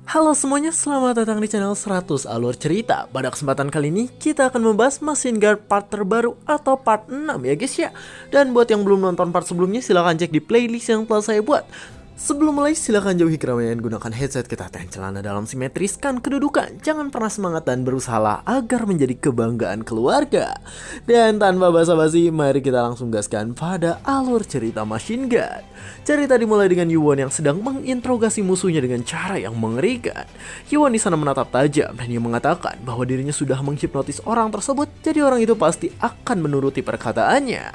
Halo semuanya, selamat datang di channel 100 Alur Cerita. Pada kesempatan kali ini, kita akan membahas Machine Guard part terbaru atau part 6 ya guys ya. Dan buat yang belum nonton part sebelumnya, silahkan cek di playlist yang telah saya buat. Sebelum mulai, silahkan jauhi keramaian, gunakan headset, ketatan celana dalam simetriskan kedudukan. Jangan pernah semangat dan berusaha agar menjadi kebanggaan keluarga. Dan tanpa basa-basi, mari kita langsung gaskan pada alur cerita Machine Guard. Cerita dimulai dengan Yuwon yang sedang menginterogasi musuhnya dengan cara yang mengerikan. Yuwon di sana menatap tajam dan ia mengatakan bahwa dirinya sudah menghipnotis orang tersebut, jadi orang itu pasti akan menuruti perkataannya.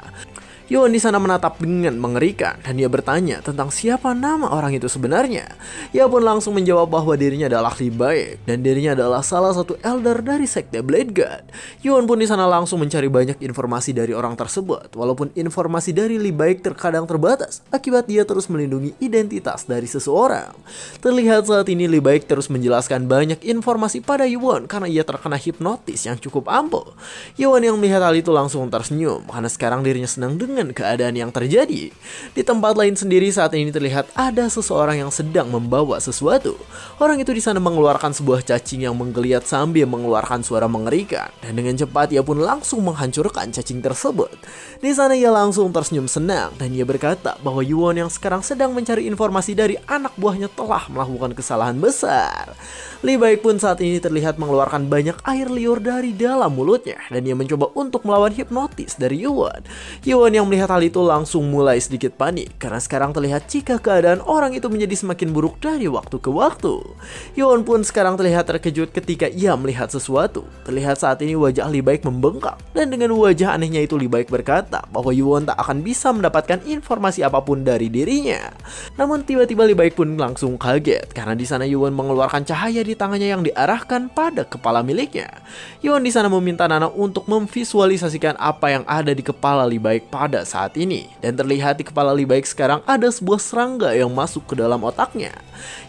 Yuwon di sana menatap dengan mengerikan dan ia bertanya tentang siapa nama orang itu sebenarnya. Ia pun langsung menjawab bahwa dirinya adalah Lee Baek dan dirinya adalah salah satu elder dari sekte Blade God. Yuwon pun di sana langsung mencari banyak informasi dari orang tersebut, walaupun informasi dari Lee Baek terkadang terbatas akibat dia terus melindungi identitas dari seseorang. Terlihat saat ini Lee Baek terus menjelaskan banyak informasi pada Yuwon karena ia terkena hipnotis yang cukup ampuh. Yuwon yang melihat hal itu langsung tersenyum karena sekarang dirinya senang dengan keadaan yang terjadi. Di tempat lain sendiri saat ini terlihat ada seseorang yang sedang membawa sesuatu. Orang itu di sana mengeluarkan sebuah cacing yang menggeliat sambil mengeluarkan suara mengerikan, dan dengan cepat ia pun langsung menghancurkan cacing tersebut. Di sana ia langsung tersenyum senang dan ia berkata bahwa Yuwon yang sekarang sedang mencari informasi dari anak buahnya telah melakukan kesalahan besar. Lee Baek pun saat ini terlihat mengeluarkan banyak air liur dari dalam mulutnya dan ia mencoba untuk melawan hipnotis dari Yuwon. Yuwon yang melihat hal itu langsung mulai sedikit panik karena sekarang terlihat jika keadaan orang itu menjadi semakin buruk dari waktu ke waktu. Yuwon pun sekarang terlihat terkejut ketika ia melihat sesuatu. Terlihat saat ini wajah Lee Baek membengkak dan dengan wajah anehnya itu Lee Baek berkata bahwa Yuwon tak akan bisa mendapatkan informasi apapun dari dirinya. Namun tiba-tiba Lee Baek pun langsung kaget karena di sana Yuwon mengeluarkan cahaya di tangannya yang diarahkan pada kepala miliknya. Yuwon di sana meminta Nana untuk memvisualisasikan apa yang ada di kepala Lee Baek pada saat ini, dan terlihat di kepala Lee Baek sekarang ada sebuah serangga yang masuk ke dalam otaknya.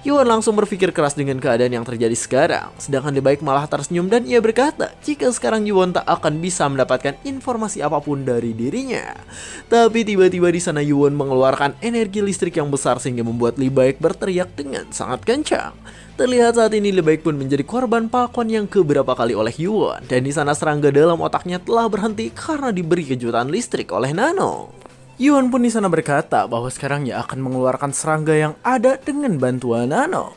Yuwon langsung berpikir keras dengan keadaan yang terjadi sekarang, sedangkan Lee Baek malah tersenyum dan ia berkata jika sekarang Yuwon tak akan bisa mendapatkan informasi apapun dari dirinya. Tapi tiba-tiba di sana Yuwon mengeluarkan energi listrik yang besar sehingga membuat Lee Baek berteriak dengan sangat kencang. Terlihat saat ini Lee Baek pun menjadi korban pakon yang keberapa kali oleh Yuwon, dan di sana serangga dalam otaknya telah berhenti karena diberi kejutan listrik oleh Nano. Yuwon pun di sana berkata bahwa sekarang ia akan mengeluarkan serangga yang ada dengan bantuan Nano.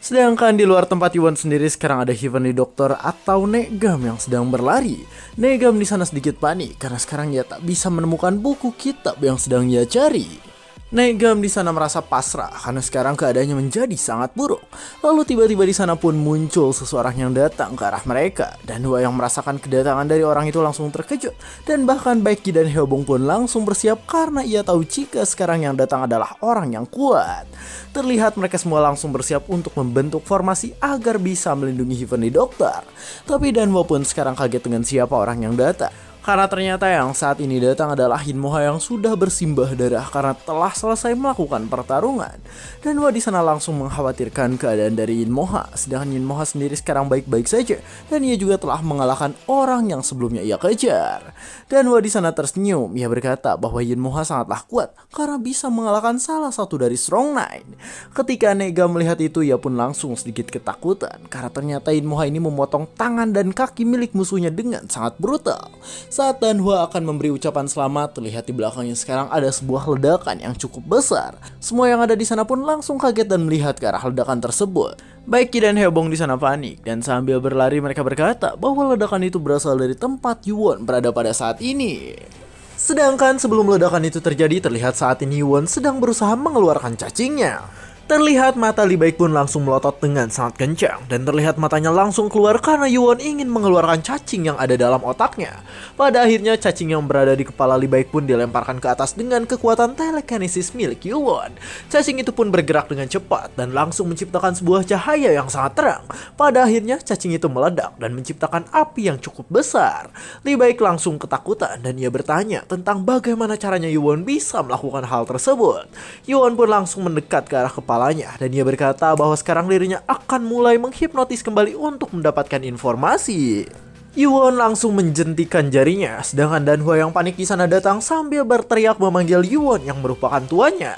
Sedangkan di luar tempat Yuwon sendiri sekarang ada Heavenly Doctor atau Negam yang sedang berlari. Negam di sana sedikit panik karena sekarang ia tak bisa menemukan buku kitab yang sedang ia cari. Negam di sana merasa pasrah karena sekarang keadaannya menjadi sangat buruk. Lalu tiba-tiba di sana pun muncul seseorang yang datang ke arah mereka, dan dua yang merasakan kedatangan dari orang itu langsung terkejut, dan bahkan Baekgi dan Hyobong pun langsung bersiap karena ia tahu jika sekarang yang datang adalah orang yang kuat. Terlihat mereka semua langsung bersiap untuk membentuk formasi agar bisa melindungi Heavenly Doctor. Tapi Danwo pun sekarang kaget dengan siapa orang yang datang. Karena ternyata yang saat ini datang adalah Inmoha yang sudah bersimbah darah karena telah selesai melakukan pertarungan. Dan Wa di sana langsung mengkhawatirkan keadaan dari Inmoha, sedangkan Inmoha sendiri sekarang baik-baik saja dan ia juga telah mengalahkan orang yang sebelumnya ia kejar. Dan Wa di sana tersenyum, ia berkata bahwa Inmoha sangatlah kuat karena bisa mengalahkan salah satu dari Strong Nine. Ketika Nega melihat itu, ia pun langsung sedikit ketakutan karena ternyata Inmoha ini memotong tangan dan kaki milik musuhnya dengan sangat brutal. Saat Danhua akan memberi ucapan selamat, terlihat di belakangnya sekarang ada sebuah ledakan yang cukup besar. Semua yang ada di sana pun langsung kaget dan melihat ke arah ledakan tersebut. Baekgi dan Hyobong di sana panik dan sambil berlari mereka berkata bahwa ledakan itu berasal dari tempat Yuwon berada pada saat ini. Sedangkan sebelum ledakan itu terjadi, terlihat saat ini Yuwon sedang berusaha mengeluarkan cacingnya. Terlihat mata Lee Baek pun langsung melotot dengan sangat kencang dan terlihat matanya langsung keluar karena Yuwon ingin mengeluarkan cacing yang ada dalam otaknya. Pada akhirnya cacing yang berada di kepala Lee Baek pun dilemparkan ke atas dengan kekuatan telekinesis milik Yuwon. Cacing itu pun bergerak dengan cepat dan langsung menciptakan sebuah cahaya yang sangat terang. Pada akhirnya cacing itu meledak dan menciptakan api yang cukup besar. Lee Baek langsung ketakutan dan ia bertanya tentang bagaimana caranya Yuwon bisa melakukan hal tersebut. Yuwon pun langsung mendekat ke arah kepala dan dia berkata bahwa sekarang dirinya akan mulai menghipnotis kembali untuk mendapatkan informasi. Yuwon langsung menjentikan jarinya, sedangkan Danhua yang panik di sana datang sambil berteriak memanggil Yuwon yang merupakan tuannya.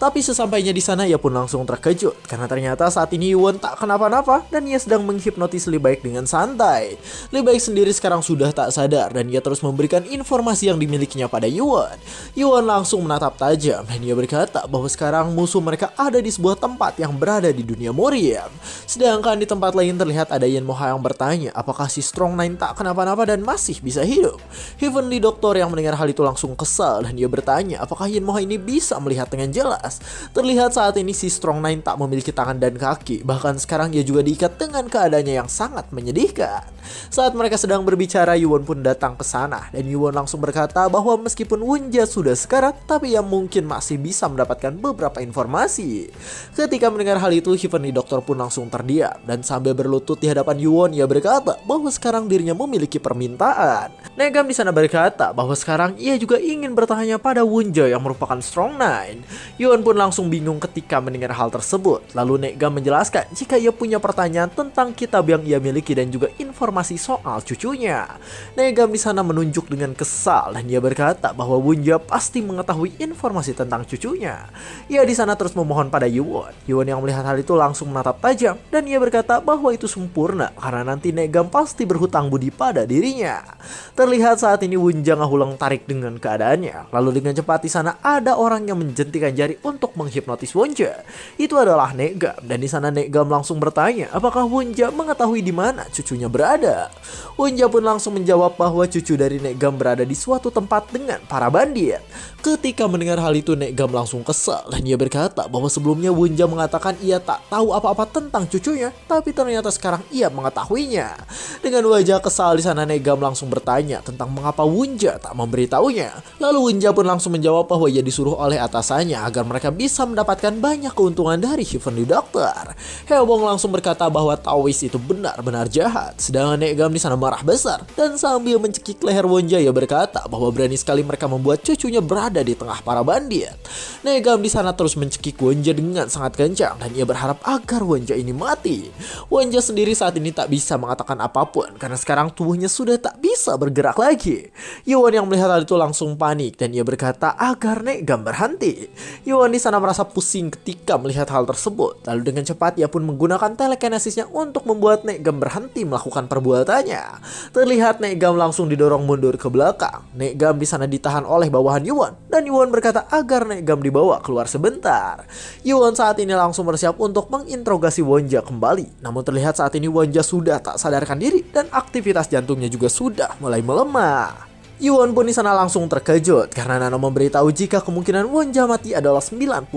Tapi sesampainya di sana ia pun langsung terkejut karena ternyata saat ini Yuan tak kenapa-napa dan ia sedang menghipnotis Lee Baek dengan santai. Lee Baek sendiri sekarang sudah tak sadar dan ia terus memberikan informasi yang dimilikinya pada Yuan. Yuan langsung menatap tajam dan ia berkata bahwa sekarang musuh mereka ada di sebuah tempat yang berada di dunia Moriam. Sedangkan di tempat lain terlihat ada Yin Moha yang bertanya apakah si Strong Nine tak kenapa-napa dan masih bisa hidup. Heavenly Doctor yang mendengar hal itu langsung kesal dan dia bertanya apakah Yin Moha ini bisa melihat dengan jelas. Terlihat saat ini si Strong Nine tak memiliki tangan dan kaki, bahkan sekarang ia juga diikat dengan keadaannya yang sangat menyedihkan. Saat mereka sedang berbicara, Yuan pun datang ke sana dan Yuan langsung berkata bahwa meskipun Wunja sudah sekarat, tapi ia mungkin masih bisa mendapatkan beberapa informasi. Ketika mendengar hal itu, Heavenly Doctor pun langsung terdiam dan sambil berlutut di hadapan Yuan, ia berkata bahwa sekarang dirinya memiliki permintaan. Negam di sana berkata bahwa sekarang ia juga ingin bertanya pada Wunja yang merupakan Strong Nine. Yuan pun langsung bingung ketika mendengar hal tersebut. Lalu Negam menjelaskan jika ia punya pertanyaan tentang kitab yang ia miliki dan juga informasi soal cucunya. Negam di sana menunjuk dengan kesal dan ia berkata bahwa Wunja pasti mengetahui informasi tentang cucunya. Ia di sana terus memohon pada Yuan. Yuan yang melihat hal itu langsung menatap tajam dan ia berkata bahwa itu sempurna karena nanti Negam pasti berhutang budi pada dirinya. Terlihat saat ini Wunja ngahulang tarik dengan keadaannya. Lalu dengan cepat di sana ada orang yang menjentikan jari untuk menghipnotis Wunja. Itu adalah Negam dan di sana Negam langsung bertanya apakah Wunja mengetahui di mana cucunya berada. Wunja pun langsung menjawab bahwa cucu dari Negam berada di suatu tempat dengan para bandit. Ketika mendengar hal itu Negam langsung kesal dan ia berkata bahwa sebelumnya Wunja mengatakan ia tak tahu apa-apa tentang cucunya, tapi ternyata sekarang ia mengetahuinya. Dengan wajah kesal di sana Negam langsung bertanya tentang mengapa Wunja tak memberitahunya. Lalu Wunja pun langsung menjawab bahwa ia disuruh oleh atasannya agar mereka bisa mendapatkan banyak keuntungan dari Heavenly Doctor. Heobong langsung berkata bahwa Taoist itu benar-benar jahat. Sedangkan Negam di sana marah besar dan sambil mencekik leher Wunja ia berkata bahwa berani sekali mereka membuat cucunya berada di tengah para bandit. Negam di sana terus mencekik Wunja dengan sangat kencang dan ia berharap agar Wunja ini mati. Wunja sendiri saat ini tak bisa mengatakan apapun karena sekarang tubuhnya sudah tak bisa bergerak lagi. Yuan yang melihat hal itu langsung panik dan ia berkata agar Negam berhenti. Yuan di sana merasa pusing ketika melihat hal tersebut. Lalu dengan cepat ia pun menggunakan telekinesisnya untuk membuat Negam berhenti melakukan perbuatannya. Terlihat Negam langsung didorong mundur ke belakang. Negam di sana ditahan oleh bawahan Yuan dan Yuan berkata agar Negam dibawa keluar sebentar. Yuan saat ini langsung bersiap untuk menginterogasi Wunja kembali. Namun terlihat saat ini Wunja sudah tak sadarkan diri dan aktivitas jantungnya juga sudah mulai melemah. Yuan pun di sana langsung terkejut karena Nano memberitahu jika kemungkinan Wunja mati adalah 98%.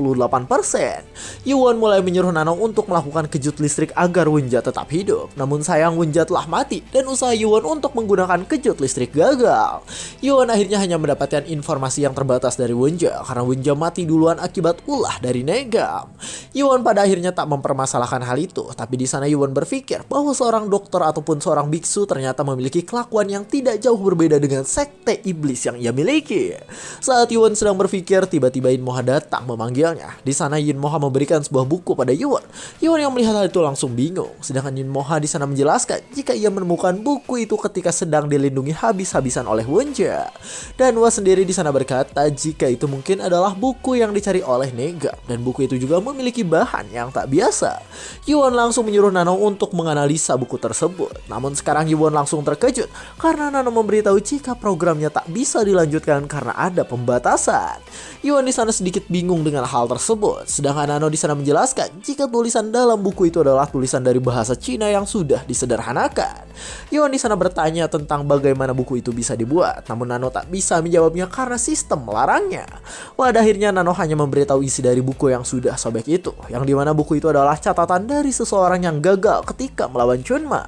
Yuan mulai menyuruh Nano untuk melakukan kejut listrik agar Wunja tetap hidup. Namun sayang Wunja telah mati dan usaha Yuan untuk menggunakan kejut listrik gagal. Yuan akhirnya hanya mendapatkan informasi yang terbatas dari Wunja karena Wunja mati duluan akibat ulah dari Negam. Yuan pada akhirnya tak mempermasalahkan hal itu, tapi di sana Yuan berpikir bahwa seorang dokter ataupun seorang biksu ternyata memiliki kelakuan yang tidak jauh berbeda dengan sekte iblis yang ia miliki. Saat Yuan sedang berpikir, tiba-tiba Yin Moha datang memanggilnya. Di sana Yin Moha memberikan sebuah buku pada Yuan. Yuan yang melihat hal itu langsung bingung. Sedangkan Yin Moha di sana menjelaskan jika ia menemukan buku itu ketika sedang dilindungi habis-habisan oleh Wunja. Dan Wa sendiri di sana berkata jika itu mungkin adalah buku yang dicari oleh Negam dan buku itu juga memiliki bahan yang tak biasa. Yuan langsung menyuruh Nano untuk menganalisa buku tersebut. Namun sekarang Yuan langsung terkejut karena Nano memberitahu jika programnya tak bisa dilanjutkan karena ada pembatasan. Yuan di sana sedikit bingung dengan hal tersebut. Sedangkan Nano di sana menjelaskan jika tulisan dalam buku itu adalah tulisan dari bahasa Cina yang sudah disederhanakan. Yuan di sana bertanya tentang bagaimana buku itu bisa dibuat. Namun Nano tak bisa menjawabnya karena sistem melarangnya. Pada akhirnya Nano hanya memberitahu isi dari buku yang sudah sobek itu, yang dimana buku itu adalah catatan dari seseorang yang gagal ketika melawan Chunma.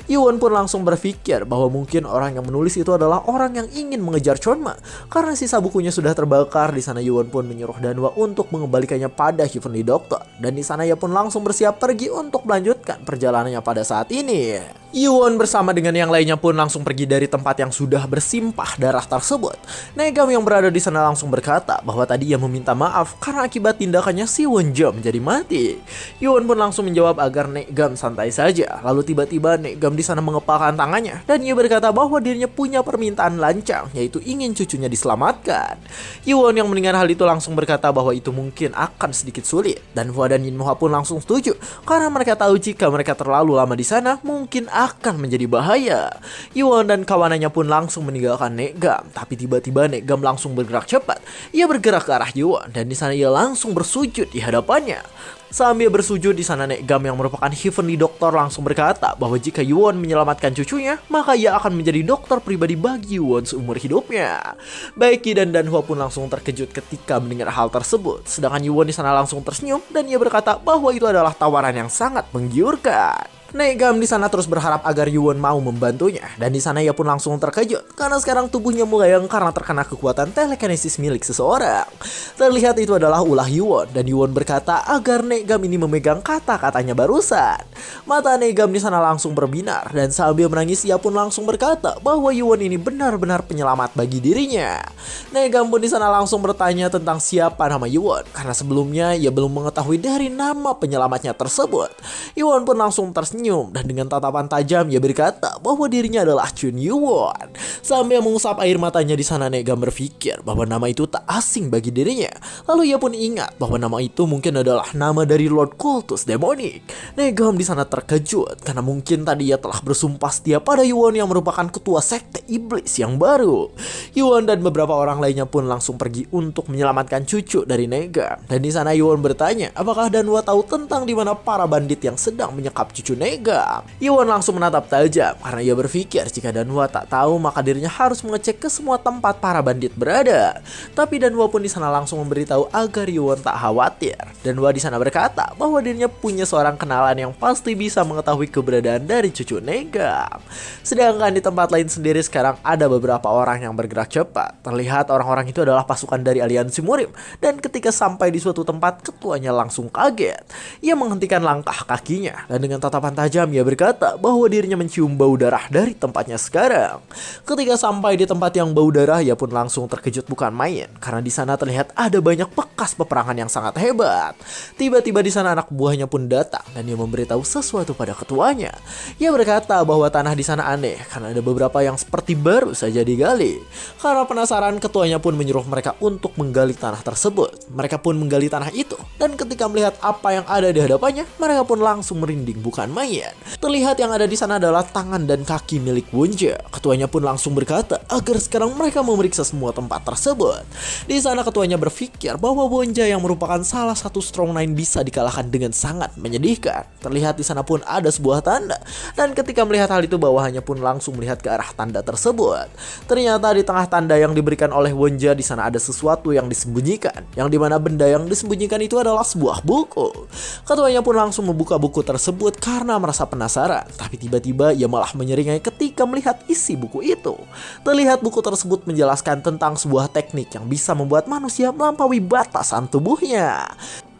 Yuan pun langsung berpikir bahwa mungkin orang yang menulis itu adalah orang yang ingin mengejar Chunma karena sisa bukunya sudah terbakar. Di sana Yuan pun menyuruh Danwa untuk mengembalikannya pada Heavenly Doctor dan di sana ia pun langsung bersiap pergi untuk melanjutkan perjalanannya pada saat ini. Yuwon bersama dengan yang lainnya pun langsung pergi dari tempat yang sudah bersimpah darah tersebut. Negam yang berada di sana langsung berkata bahwa tadi ia meminta maaf karena akibat tindakannya si Wonja menjadi mati. Yuwon pun langsung menjawab agar Negam santai saja. Lalu tiba-tiba Negam di sana mengepalkan tangannya dan ia berkata bahwa dirinya punya permintaan lancang, yaitu ingin cucunya diselamatkan. Yuwon yang mendengar hal itu langsung berkata bahwa itu mungkin akan sedikit sulit, dan Hwa dan Yinmoha pun langsung setuju karena mereka tahu jika mereka terlalu lama di sana mungkin akan menjadi bahaya. Yuwon dan kawanannya pun langsung meninggalkan Negam, tapi tiba-tiba Negam langsung bergerak cepat. Ia bergerak ke arah Yuwon dan di sana ia langsung bersujud di hadapannya. Sambil bersujud di sana Negam yang merupakan Heavenly Doctor langsung berkata bahwa jika Yuwon menyelamatkan cucunya, maka ia akan menjadi dokter pribadi bagi Yuwon seumur hidupnya. Baik Ki dan Danhwa pun langsung terkejut ketika mendengar hal tersebut. Sedangkan Yuwon di sana langsung tersenyum dan ia berkata bahwa itu adalah tawaran yang sangat menggiurkan. Negam di sana terus berharap agar Yuwon mau membantunya, dan di sana ia pun langsung terkejut karena sekarang tubuhnya melayang karena terkena kekuatan telekinesis milik seseorang. Terlihat itu adalah ulah Yuwon, dan Yuwon berkata agar Negam ini memegang kata-katanya barusan. Mata Negam di sana langsung berbinar dan sambil menangis ia pun langsung berkata bahwa Yuwon ini benar-benar penyelamat bagi dirinya. Negam pun di sana langsung bertanya tentang siapa nama Yuwon karena sebelumnya ia belum mengetahui dari nama penyelamatnya tersebut. Yuwon pun langsung tersenyum dan dengan tatapan tajam ia berkata bahwa dirinya adalah Chun Yuwon. Sambil mengusap air matanya di sana Negam berpikir bahwa nama itu tak asing bagi dirinya. Lalu ia pun ingat bahwa nama itu mungkin adalah nama dari Lord Cultus Demonic. Negam di sana terkejut karena mungkin tadi ia telah bersumpah setia pada Yuwon yang merupakan ketua sekte iblis yang baru. Yuwon dan beberapa orang lainnya pun langsung pergi untuk menyelamatkan cucu dari Negam. Dan di sana Yuwon bertanya apakah Danhwa tahu tentang di mana para bandit yang sedang menyekap cucu Negam. Yuwon langsung menatap tajam karena ia berpikir jika Danhwa tak tahu maka dirinya harus mengecek ke semua tempat para bandit berada. Tapi Danhwa pun di sana langsung memberitahu agar Yuwon tak khawatir. Danhwa di sana berkata bahwa dirinya punya seorang kenalan yang pasti bisa mengetahui keberadaan dari cucu Negam. Sedangkan di tempat lain sendiri sekarang ada beberapa orang yang bergerak cepat. Terlihat orang-orang itu adalah pasukan dari aliansi Murim, dan ketika sampai di suatu tempat ketuanya langsung kaget. Ia menghentikan langkah kakinya dan dengan tatapan tajam ia berkata bahwa dirinya mencium bau darah dari tempatnya sekarang. Ketika sampai di tempat yang bau darah ia pun langsung terkejut bukan main karena di sana terlihat ada banyak bekas peperangan yang sangat hebat. Tiba-tiba di sana anak buahnya pun datang dan ia memberitahu sesuatu pada ketuanya. Ia berkata bahwa tanah di sana aneh karena ada beberapa yang seperti baru saja digali. Karena penasaran ketuanya pun menyuruh mereka untuk menggali tanah tersebut. Mereka pun menggali tanah itu dan ketika melihat apa yang ada di hadapannya mereka pun langsung merinding bukan main. Terlihat yang ada di sana adalah tangan dan kaki milik Wonja. Ketuanya pun langsung berkata agar sekarang mereka memeriksa semua tempat tersebut. Di sana ketuanya berpikir bahwa Wonja yang merupakan salah satu Strong Nine bisa dikalahkan dengan sangat menyedihkan. Terlihat di sana pun ada sebuah tanda dan ketika melihat hal itu bawahannya pun langsung melihat ke arah tanda tersebut. Ternyata di tengah tanda yang diberikan oleh Wonja di sana ada sesuatu yang disembunyikan, yang dimana benda yang disembunyikan itu adalah sebuah buku. Ketuanya pun langsung membuka buku tersebut karena merasa penasaran, tapi tiba-tiba ia malah menyeringai ketika melihat isi buku itu. Terlihat buku tersebut menjelaskan tentang sebuah teknik yang bisa membuat manusia melampaui batasan tubuhnya.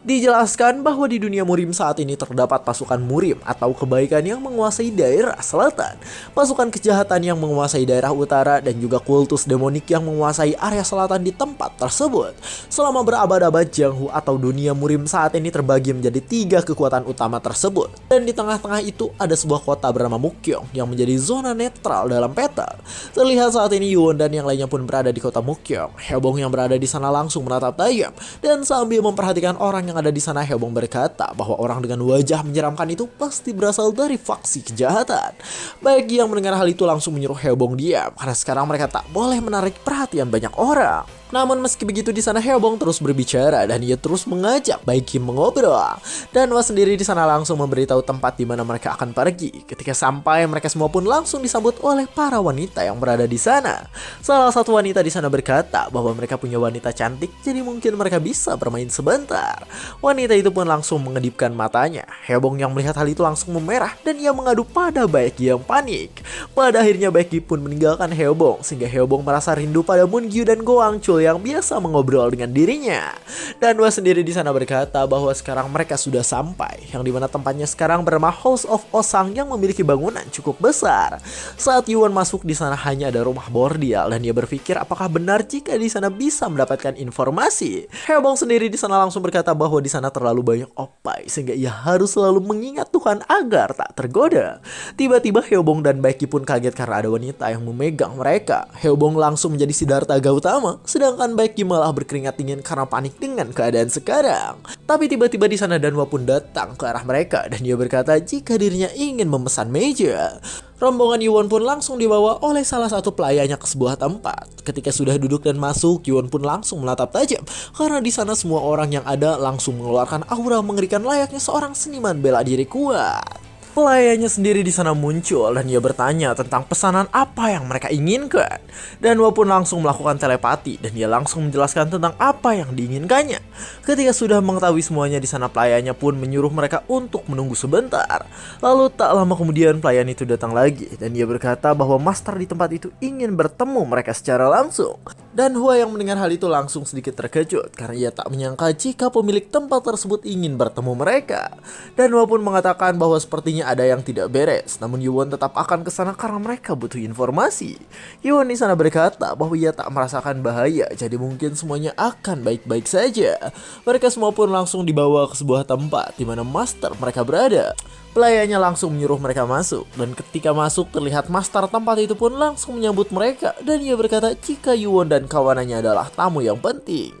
Dijelaskan bahwa di dunia Murim saat ini terdapat pasukan Murim atau kebaikan yang menguasai daerah selatan, pasukan kejahatan yang menguasai daerah utara, dan juga kultus demonik yang menguasai area selatan di tempat tersebut. Selama berabad-abad Jianghu atau dunia Murim saat ini terbagi menjadi 3 kekuatan utama tersebut. Dan di tengah-tengah itu ada sebuah kota bernama Mukyong yang menjadi zona netral dalam peta. Terlihat saat ini Yuwon dan yang lainnya pun berada di kota Mukyong. Hyebong yang berada di sana langsung menatap tajam dan sambil memperhatikan orang yang ada di sana, Hyebong berkata bahwa orang dengan wajah menyeramkan itu pasti berasal dari faksi kejahatan. Bagi yang mendengar hal itu langsung menyuruh Hyebong diam karena sekarang mereka tak boleh menarik perhatian banyak orang. Namun meski begitu di sana Hyebong terus berbicara dan ia terus mengajak Baek Kim mengobrol. Dan Hwa sendiri di sana langsung memberitahu tempat di mana mereka akan pergi. Ketika sampai mereka semua pun langsung disambut oleh para wanita yang berada di sana. Salah satu wanita di sana berkata bahwa mereka punya wanita cantik, jadi mungkin mereka bisa bermain sebentar. Wanita itu pun langsung mengedipkan matanya. Hyebong yang melihat hal itu langsung memerah dan ia mengadu pada Baek Kim yang panik. Pada akhirnya Baek Kim pun meninggalkan Hyebong sehingga Hyebong merasa rindu pada Moon Gyu dan Go Hwang Chul muncul yang biasa mengobrol dengan dirinya. Dan Hwa sendiri di sana berkata bahwa sekarang mereka sudah sampai, yang dimana tempatnya sekarang bernama House of Osang yang memiliki bangunan cukup besar. Saat Yuan masuk di sana hanya ada rumah bordil dan dia berpikir apakah benar jika di sana bisa mendapatkan informasi. Hyobong sendiri di sana langsung berkata bahwa di sana terlalu banyak opai sehingga ia harus selalu mengingat Tuhan agar tak tergoda. Tiba-tiba Hyobong dan Baekgi pun kaget karena ada wanita yang memegang mereka. Hyobong langsung menjadi Siddhartha Gautama, sedangkan Baekgi malah berkeringat dingin karena panik dengan keadaan sekarang. Tapi tiba-tiba di sana Danhwa pun datang ke arah mereka dan dia berkata jika dirinya ingin memesan meja. Rombongan Yuan pun langsung dibawa oleh salah satu pelayannya ke sebuah tempat. Ketika sudah duduk dan masuk, Yuan pun langsung menatap tajam karena di sana semua orang yang ada langsung mengeluarkan aura mengerikan layaknya seorang seniman bela diri kuat. Pelayannya sendiri di sana muncul dan ia bertanya tentang pesanan apa yang mereka inginkan. Dan Hwa pun langsung melakukan telepati dan dia langsung menjelaskan tentang apa yang diinginkannya. Ketika sudah mengetahui semuanya di sana, pelayannya pun menyuruh mereka untuk menunggu sebentar. Lalu tak lama kemudian pelayan itu datang lagi dan dia berkata bahwa master di tempat itu ingin bertemu mereka secara langsung. Dan Hwa yang mendengar hal itu langsung sedikit terkejut karena ia tak menyangka jika pemilik tempat tersebut ingin bertemu mereka. Dan Hwa pun mengatakan bahwa sepertinya ada yang tidak beres, namun Yuan tetap akan ke sana karena mereka butuh informasi. Yuan di sana berkata bahwa ia tak merasakan bahaya, jadi mungkin semuanya akan baik-baik saja. Mereka semua pun langsung dibawa ke sebuah tempat di mana master mereka berada. Pelayannya langsung menyuruh mereka masuk, dan ketika masuk terlihat master tempat itu pun langsung menyambut mereka dan ia berkata jika Yuan dan kawanannya adalah tamu yang penting.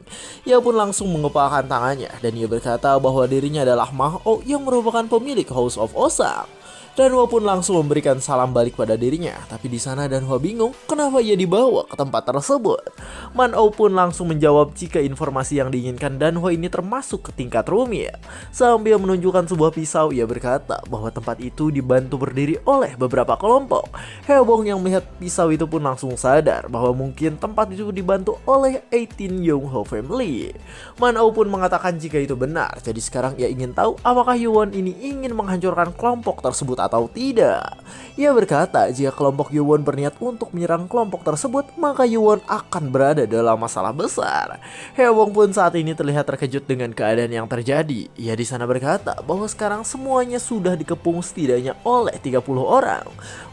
Ia pun langsung mengepalkan tangannya dan ia berkata bahwa dirinya adalah Ma Hou yang merupakan pemilik House of Osang. Danhwa pun langsung memberikan salam balik pada dirinya, tapi di sana Danhwa bingung kenapa ia dibawa ke tempat tersebut. Man Hou pun langsung menjawab jika informasi yang diinginkan Danhwa ini termasuk ke tingkat rumit. Sambil menunjukkan sebuah pisau, ia berkata bahwa tempat itu dibantu berdiri oleh beberapa kelompok. Hyobong yang melihat pisau itu pun langsung sadar bahwa mungkin tempat itu dibantu oleh 18 Yonghwa family. Man Hou pun mengatakan jika itu benar, jadi sekarang ia ingin tahu apakah Yuan ini ingin menghancurkan kelompok tersebut atau tidak. Ia berkata jika kelompok Yuan berniat untuk menyerang kelompok tersebut, maka Yuan akan berada dalam masalah besar. Hyobong pun saat ini terlihat terkejut dengan keadaan yang terjadi. Ia di sana berkata bahwa sekarang semuanya sudah dikepung setidaknya oleh 30 orang.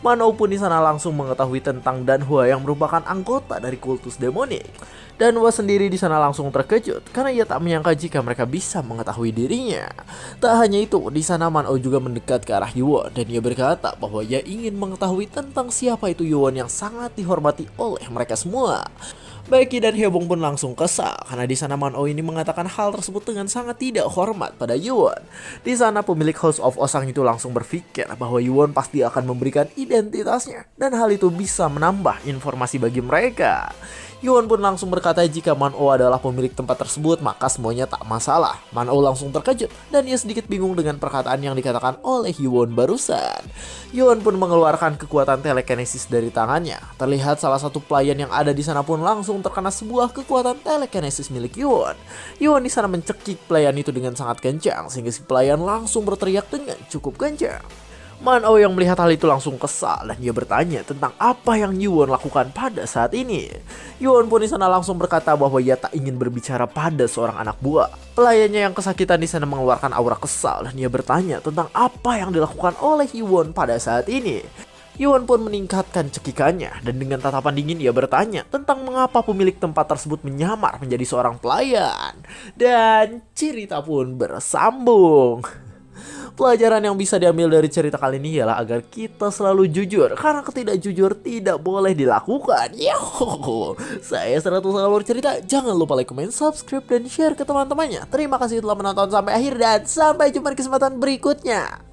Man Hou pun di sana langsung mengetahui tentang Danhwa yang merupakan anggota dari kultus demonik. Danhwa sendiri di sana langsung terkejut karena ia tak menyangka jika mereka bisa mengetahui dirinya. Tak hanya itu, di sana Man Hou juga mendekat ke arah Yuan dan ia berkata bahwa ia ingin mengetahui tentang siapa itu Yuan yang sangat dihormati oleh mereka semua. Baekgi dan Hyobong pun langsung kesal karena di sana Man Hou ini mengatakan hal tersebut dengan sangat tidak hormat pada Yuan. Di sana pemilik House of Osang itu langsung berpikir bahwa Yuan pasti akan memberikan identitasnya dan hal itu bisa menambah informasi bagi mereka. Yuan pun langsung berkata jika Man Hou adalah pemilik tempat tersebut maka semuanya tak masalah. Man Hou langsung terkejut dan ia sedikit bingung dengan perkataan yang dikatakan oleh Yuan barusan. Yuan pun mengeluarkan kekuatan telekinesis dari tangannya. Terlihat salah satu pelayan yang ada di sana pun langsung terkena sebuah kekuatan telekinesis milik Yuan. Yuan di sana mencekik pelayan itu dengan sangat kencang sehingga si pelayan langsung berteriak dengan cukup kencang. Man Hou yang melihat hal itu langsung kesal dan dia bertanya tentang apa yang Yuan lakukan pada saat ini. Yuan pun di sana langsung berkata bahwa ia tak ingin berbicara pada seorang anak buah. Pelayannya yang kesakitan di sana mengeluarkan aura kesal dan dia bertanya tentang apa yang dilakukan oleh Yuan pada saat ini. Yuan pun meningkatkan cekikannya dan dengan tatapan dingin ia bertanya tentang mengapa pemilik tempat tersebut menyamar menjadi seorang pelayan. Dan cerita pun bersambung. Pelajaran yang bisa diambil dari cerita kali ini ialah agar kita selalu jujur, karena ketidakjujur tidak boleh dilakukan. Yo, saya 100 alur cerita. Jangan lupa like, comment, subscribe, dan share ke teman-temannya. Terima kasih telah menonton sampai akhir dan sampai jumpa di kesempatan berikutnya.